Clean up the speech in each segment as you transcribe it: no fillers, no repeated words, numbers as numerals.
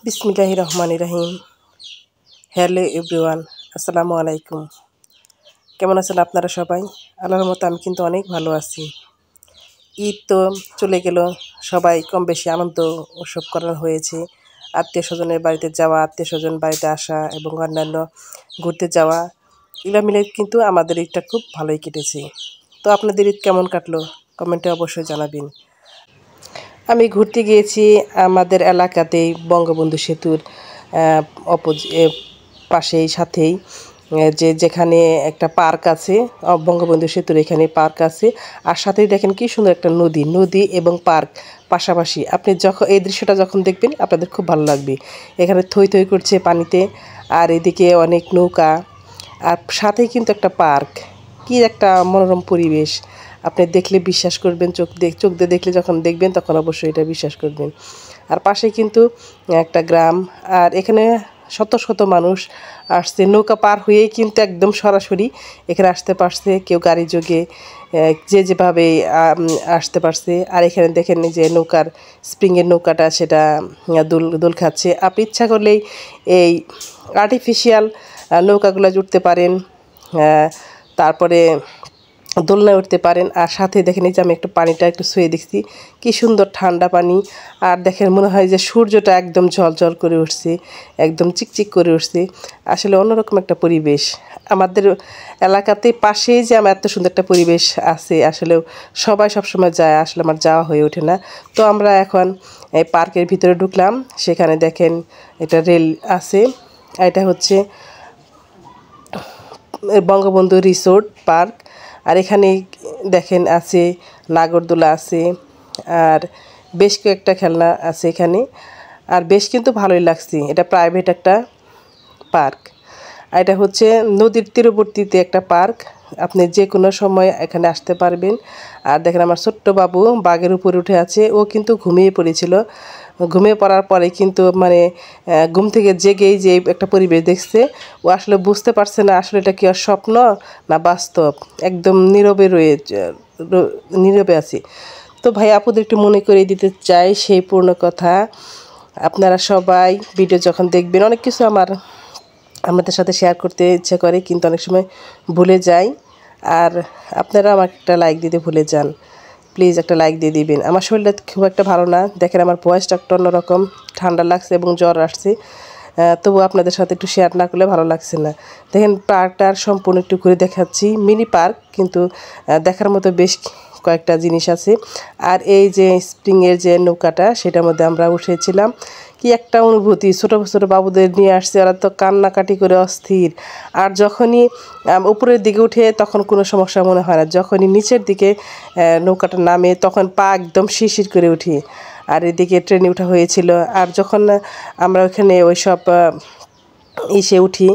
বিসমিল্লাহির রহমানির রহিম। Hello everyone, আসসালামু আলাইকুম। কেমন আছেন আপনারা সবাই? আল্লাহর মতো আমি কিন্তু অনেক ভালো আছি। ঈদ তো চলে গেল, সবাই কম বেশি আনন্দ উৎসব করা হয়েছে। আত্মীয় স্বজনের বাড়িতে যাওয়া, আত্মীয় স্বজন বাড়িতে আসা এবং অন্যান্য ঘুরতে যাওয়া, এগুলো মিলে কিন্তু আমাদের ঈদটা খুব ভালোই কেটেছে। তো আপনাদের ঈদ কেমন কাটলো কমেন্টে অবশ্যই জানাবেন। আমি ঘুরতে গিয়েছি আমাদের এলাকাতেই বঙ্গবন্ধু সেতুর পাশেই সাথেই যেখানে একটা পার্ক আছে, বঙ্গবন্ধু সেতুর এখানে পার্ক আছে। আর সাথেই দেখেন কি সুন্দর একটা নদী এবং পার্ক পাশাপাশি। আপনি যখন এই দৃশ্যটা যখন দেখবেন আপনাদের খুব ভালো লাগবে। এখানে থই থই করছে পানিতে, আর এদিকে অনেক নৌকা, আর সাথেই কিন্তু একটা পার্ক। কি একটা মনোরম পরিবেশ! আপনি দেখলে বিশ্বাস করবেন, চোখ দিয়ে দেখলে যখন দেখবেন তখন অবশ্যই এটা বিশ্বাস করবেন। আর পাশে কিন্তু একটা গ্রাম, আর এখানে শত শত মানুষ আসছে নৌকা পার হয়েই কিন্তু একদম সরাসরি এখানে আসতে পারছে, কেউ গাড়ি যোগে যে যেভাবে আসতে পারছে। আর এখানে দেখেন যে নৌকার স্প্রিংয়ের নৌকাটা সেটা দোল খাচ্ছে। আপনি ইচ্ছা করলেই এই আর্টিফিশিয়াল নৌকাগুলো উঠতে পারেন, তারপরে দোলনায় উঠতে পারেন। আর সাথে দেখেন এই যে আমি একটু পানিটা একটু ছুঁয়ে দেখছি, কি সুন্দর ঠান্ডা পানি। আর দেখেন মনে হয় যে সূর্যটা একদম ঝলঝল করে উঠছে, একদম চিকচিক করে উঠছে। আসলে অন্যরকম একটা পরিবেশ আমাদের এলাকাতে পাশেই যে আমার এত সুন্দর একটা পরিবেশ আছে, আসলেও সবাই সবসময় যায়, আসলে আমার যাওয়া হয়ে ওঠে না। তো আমরা এখন এই পার্কের ভিতরে ঢুকলাম। সেখানে দেখেন এটা রেল আছে, এটা হচ্ছে বঙ্গবন্ধু রিসোর্ট পার্ক। আর এখানে দেখেন আছে নাগরদোলা আছে, আর বেশ কয়েকটা খেলনা আছে এখানে। আর বেশ কিন্তু ভালোই লাগছে, এটা প্রাইভেট একটা পার্ক। আর এটা হচ্ছে নদীর তীরবর্তীতে একটা পার্ক, আপনি যে কোনো সময় এখানে আসতে পারবেন। আর দেখেন আমার ছোট্ট বাবু বাঘের উপরে উঠে আছে, ও কিন্তু ঘুমিয়ে পড়েছিল। ঘুমিয়ে পড়ার পরে কিন্তু মানে ঘুম থেকে জেগেই যে একটা পরিবেশ দেখছে, ও আসলে বুঝতে পারছে না আসলে এটা কি আর স্বপ্ন না বাস্তব। একদম নীরবে আছি। তো ভাই আপুদের একটু মনে করে দিতে চাই সেই পূর্ণ কথা। আপনারা সবাই ভিডিও যখন দেখবেন, অনেক কিছু আমাদের সাথে শেয়ার করতে ইচ্ছে করে, কিন্তু অনেক সময় ভুলে যাই। আর আপনারা আমাকে একটা লাইক দিতে ভুলে যান, প্লিজ একটা লাইক দিয়ে দিবেন। আমার শরীরটা খুব একটা ভালো না, দেখেন আমার ভয়েসটা একটা অন্যরকম, ঠান্ডা লাগছে এবং জ্বর আসছে। তবু আপনাদের সাথে একটু শেয়ার না করলে ভালো লাগছে না। দেখেন পার্কটার সম্পূর্ণ একটু ঘুরে দেখাচ্ছি, মিনি পার্ক কিন্তু দেখার মতো বেশ কয়েকটা জিনিস আছে। আর এই যে স্প্রিংয়ের যে নৌকাটা সেটার মধ্যে আমরা উঠেছিলাম, কি একটা অনুভূতি। ছোটো ছোটো বাবুদের নিয়ে আসছে, ওরা তো কান্নাকাটি করে অস্থির। আর যখনই উপরের দিকে উঠে তখন কোনো সমস্যা মনে হয় না, যখনই নিচের দিকে নৌকাটা নামে তখন পা একদম শিরশির করে উঠি। আর এদিকে ট্রেনে ওঠা হয়েছিল। আর যখন আমরা ওখানে ওই সব ইসে উঠি,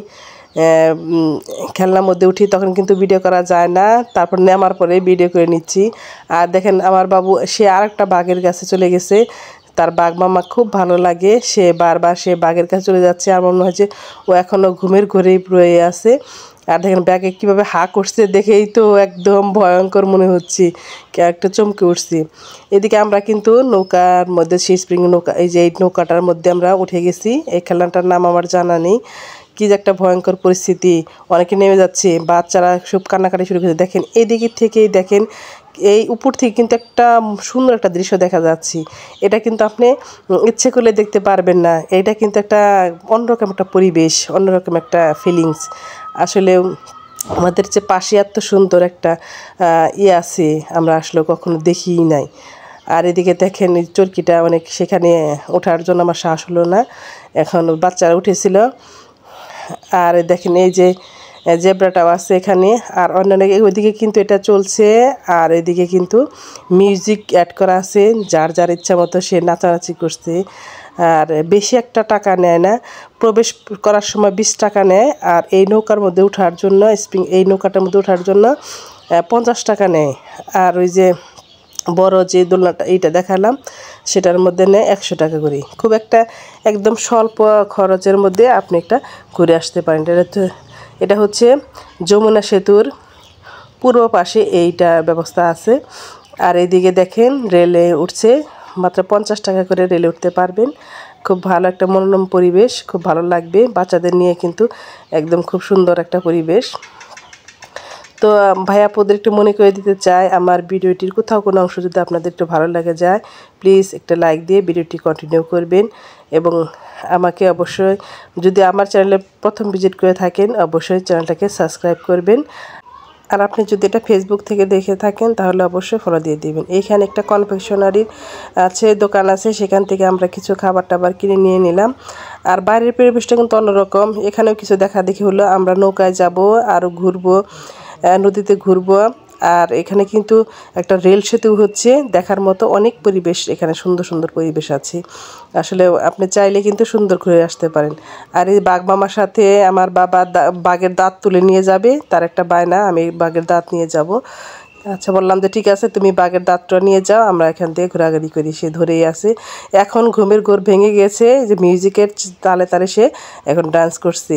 খেলনার মধ্যে উঠি, তখন কিন্তু ভিডিও করা যায় না, তারপর নামার পরে ভিডিও করে নিচ্ছি। আর দেখেন আমার বাবু সে আরেকটা বাঘের কাছে চলে গেছে, তার বাঘ মামা খুব ভালো লাগে, সে বারবার সে বাঘের কাছে চলে যাচ্ছে। আর মনে হয় যে ও এখনও ঘুমের ঘরেই রয়ে আছে। আর দেখেন ব্যাগে কীভাবে হা করছে, দেখেই তো একদম ভয়ঙ্কর মনে হচ্ছে, একটা চমকে উঠছি। এদিকে আমরা কিন্তু নৌকার মধ্যে, সেই স্প্রিং নৌকা, এই যে এই নৌকাটার মধ্যে আমরা উঠে গেছি। এই খেলনাটার নাম আমার জানা নেই, কী যে একটা ভয়ঙ্কর পরিস্থিতি। অনেকে নেমে যাচ্ছে, বাচ্চারা সব কান্নাকাটি শুরু করেছে। দেখেন এদিকে থেকেই দেখেন, এই উপর থেকে কিন্তু একটা সুন্দর একটা দৃশ্য দেখা যাচ্ছে। এটা কিন্তু আপনি ইচ্ছে করলে দেখতে পারবেন না, এটা কিন্তু একটা অন্যরকম একটা পরিবেশ, অন্যরকম একটা ফিলিংস। আসলে আমাদের যে পাশে এত সুন্দর একটা আছে, আমরা আসলে কখনো দেখিই নাই। আর এদিকে দেখেন এই চরকিটা অনেক, সেখানে ওঠার জন্য আমার সাহস হলো না, এখন বাচ্চারা উঠেছিল। আর দেখেন এই যে জেব্রাটাও আছে এখানে, আর অন্যান্য ওইদিকে কিন্তু এটা চলছে। আর এদিকে কিন্তু মিউজিক অ্যাড করা আছে, যার যার ইচ্ছা মতো সে নাচানাচি করছে। আর বেশি একটা টাকা নেয় না, প্রবেশ করার সময় 20 টাকা নেয়। আর এই নৌকার মধ্যে ওঠার জন্য, এই নৌকাটার মধ্যে ওঠার জন্য 50 টাকা নেয়। আর ওই যে বড় যে দোলনাটা এইটা দেখালাম, সেটার মধ্যে নেয় 100 টাকা করে। খুব একটা একদম স্বল্প খরচের মধ্যে আপনি একটা ঘুরে আসতে পারেন। এটা হচ্ছে যমুনা সেতুর পূর্ব পাশে এইটা ব্যবস্থা আছে। আর এইদিকে দেখেন রেলে উঠছে, মাত্র 50 টাকা করে রেলে উঠতে পারবেন। খুব ভালো একটা মনোরম পরিবেশ, খুব ভালো লাগবে বাচ্চাদের নিয়ে, কিন্তু একদম খুব সুন্দর একটা পরিবেশ। তো ভাইয়া আপুদের একটু মনে করে দিতে চাই, আমার ভিডিওটির কোথাও কোনো অংশ যদি আপনাদের একটু ভালো লাগে যায়, প্লিজ একটা লাইক দিয়ে ভিডিওটি কন্টিনিউ করবেন। এবং আমাকে অবশ্যই, যদি আমার চ্যানেলে প্রথম ভিজিট করে থাকেন, অবশ্যই চ্যানেলটাকে সাবস্ক্রাইব করবেন। আর আপনি যদি এটা ফেসবুক থেকে দেখে থাকেন তাহলে অবশ্যই ফলো দিয়ে দিবেন। এইখানে একটা কনফেকশনারির দোকান আছে, সেখান থেকে আমরা কিছু খাবার টাবার কিনে নিয়ে নিলাম। আর বাইরের পরিবেশটা কিন্তু অন্যরকম। এখানেও কিছু দেখা দেখি হলো, আমরা নৌকায় যাব, আরও ঘুরবো, নদীতে ঘুরবো। আর এখানে কিন্তু একটা রেল সেতু হচ্ছে, দেখার মতো অনেক পরিবেশ, এখানে সুন্দর সুন্দর পরিবেশ আছে। আসলে আপনি চাইলে কিন্তু সুন্দর ঘুরে আসতে পারেন। আর এই বাঘ মামার সাথে আমার বাবা বাঘের দাঁত তুলে নিয়ে যাবে, তার একটা বায়না, আমি বাঘের দাঁত নিয়ে যাব। আচ্ছা, বললাম যে ঠিক আছে, তুমি বাঘের দাঁতটা নিয়ে যাও, আমরা এখান থেকে ঘোরাঘুরি করি। সে ধরেই আছে, এখন ঘুমের ঘোর ভেঙে গেছে, যে মিউজিকের তালে তালে সে এখন ডান্স করছে।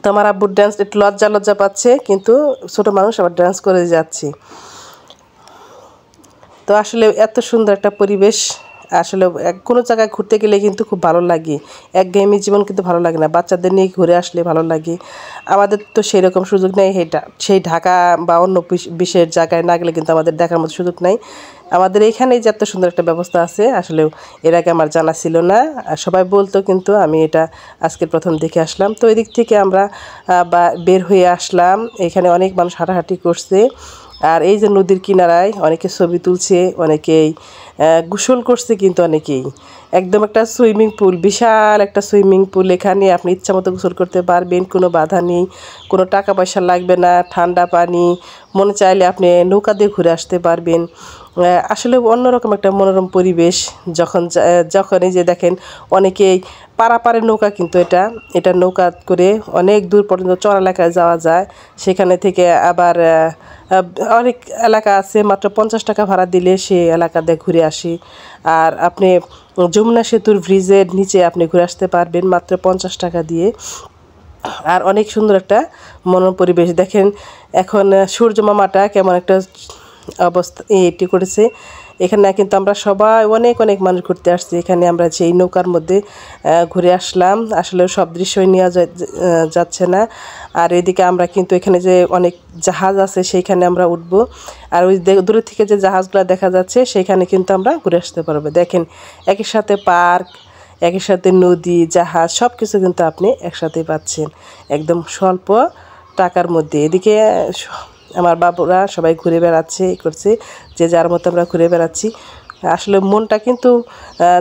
তো আমার আব্বুর ডান্স একটু লজ্জা লজ্জা পাচ্ছে, কিন্তু ছোটো মানুষ আবার ডান্স করে যাচ্ছি। তো আসলে এত সুন্দর একটা পরিবেশ, আসলে কোনো জায়গায় ঘুরতে গেলে কিন্তু খুব ভালো লাগে। একঘেয়েমি জীবন কিন্তু ভালো লাগে না, বাচ্চাদের নিয়ে ঘুরে আসলে ভালো লাগে। আমাদের তো সেই রকম সুযোগ নেই, সেই ঢাকা বা অন্য বিশেষ জায়গায় না গেলে কিন্তু আমাদের দেখার মতো সুযোগ নাই। আমাদের এইখানেই যে এত সুন্দর একটা ব্যবস্থা আছে, আসলে এর আগে আমার জানা ছিল না। আর সবাই বলতো, কিন্তু আমি এটা আজকে প্রথম দেখে আসলাম। তো এদিক থেকে আমরা বের হয়ে আসলাম, এখানে অনেক মানুষ হাঁটাহাঁটি করছে। আর এই যে নদীর কিনারায় অনেকে ছবি তুলছে, অনেকেই গোসল করছে, কিন্তু অনেকেই একদম একটা সুইমিং পুল, বিশাল একটা সুইমিং পুল। এখানে আপনি ইচ্ছা মতো গোসল করতে পারবেন, কোনো বাধা নেই, কোনো টাকা পয়সা লাগবে না, ঠান্ডা পানি, মনে চাইলে আপনি নৌকা দিয়ে ঘুরে আসতে পারবেন। আসলে অন্যরকম একটা মনোরম পরিবেশ। যখন এই যে দেখেন, অনেকেই পারাপারের নৌকা, কিন্তু এটা নৌকা করে অনেক দূর পর্যন্ত চর এলাকায় যাওয়া যায়। সেখানে থেকে আবার অনেক এলাকা আছে, মাত্র 50 টাকা ভাড়া দিলে সে এলাকাতে ঘুরে আসি। আর আপনি যমুনা সেতুর ব্রিজের নিচে আপনি ঘুরে আসতে পারবেন মাত্র 50 টাকা দিয়ে। আর অনেক সুন্দর একটা মনোরম পরিবেশ। দেখেন এখন সূর্য মামাটা কেমন একটা অবস্থা এটি করেছে। এখানে কিন্তু আমরা সবাই অনেক অনেক মানুষ ঘুরতে আসছি। এখানে আমরা যেই নৌকার মধ্যে ঘুরে আসলাম, আসলে সব দৃশ্যই নেওয়া যাচ্ছে না। আর এদিকে আমরা কিন্তু এখানে যে অনেক জাহাজ আছে, সেইখানে আমরা উঠবো। আর ওই দূরের থেকে যে জাহাজগুলো দেখা যাচ্ছে, সেইখানে কিন্তু আমরা ঘুরে আসতে পারবো। দেখেন, একই সাথে পার্ক, একই সাথে নদী, জাহাজ, সব কিছু কিন্তু আপনি একসাথেই পাচ্ছেন একদম স্বল্প টাকার মধ্যে। এদিকে আমার বাবুরা সবাই ঘুরে বেড়াচ্ছে, করছে, যে যার মতো আমরা ঘুরে বেড়াচ্ছি। আসলে মনটা কিন্তু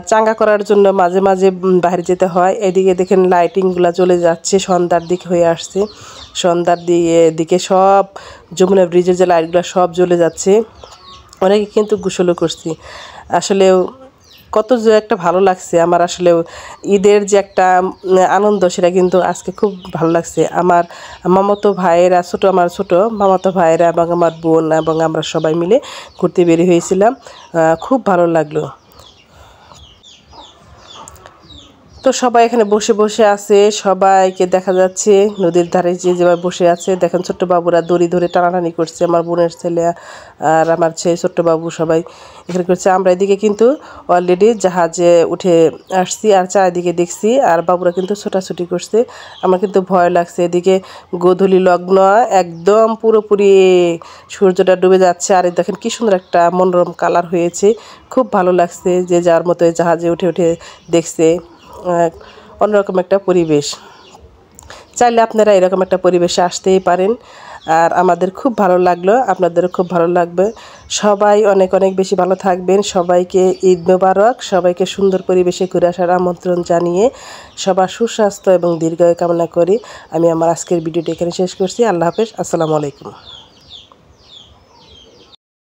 চাঙ্গা করার জন্য মাঝে মাঝে বাইরে যেতে হয়। এদিকে দেখেন লাইটিংগুলো চলে যাচ্ছে, সন্ধ্যার দিকে হয়ে আসছে। সন্ধ্যার দিকে সব যমুনা ব্রিজের যে লাইটগুলো সব জ্বলে যাচ্ছে। অনেকে কিন্তু গোসলও করছি। আসলে কত যে একটা ভালো লাগছে আমার। আসলে ঈদের যে একটা আনন্দ, সেটা কিন্তু আজকে খুব ভালো লাগছে। আমার মামাতো ভাইয়েরা, আমার ছোটো মামাতো ভাইয়েরা এবং আমার বোন এবং আমরা সবাই মিলে ঘুরতে বেরিয়ে হয়েছিলাম। খুব ভালো লাগলো। তো সবাই এখানে বসে বসে আছে, সবাইকে দেখা যাচ্ছে নদীর ধারে যেভাবে বসে আছে। দেখেন ছোট্ট বাবুরা দড়ি ধরে টানাটানি করছে, আমার বোনের ছেলে আর আমার ছোট্ট বাবু সবাই এখানে করছে। আমরা এদিকে কিন্তু অলরেডি জাহাজে উঠে আসছি, আর চারিদিকে দেখছি, আর বাবুরা কিন্তু ছোটাছুটি করছে। আমার কিন্তু ভয় লাগছে। এদিকে গোধূলি লগ্ন, একদম পুরোপুরি সূর্যটা ডুবে যাচ্ছে। আর দেখেন কি সুন্দর একটা মনোরম কালার হয়েছে, খুব ভালো লাগছে। যে যার মতো জাহাজে উঠে উঠে দেখছে, অন্যরকম একটা পরিবেশ। চাইলে আপনারা এরকম একটা পরিবেশে আসতেই পারেন। আর আমাদের খুব ভালো লাগলো, আপনাদেরও খুব ভালো লাগবে। সবাই অনেক অনেক বেশি ভালো থাকবেন। সবাইকে ঈদ মোবারক। সবাইকে সুন্দর পরিবেশে ঘুরে আসার আমন্ত্রণ জানিয়ে সবার সুস্বাস্থ্য এবং দীর্ঘায়ু কামনা করি আমি আমার আজকের ভিডিওটি এখানে শেষ করছি। আল্লাহ হাফেজ, আসসালামু আলাইকুম।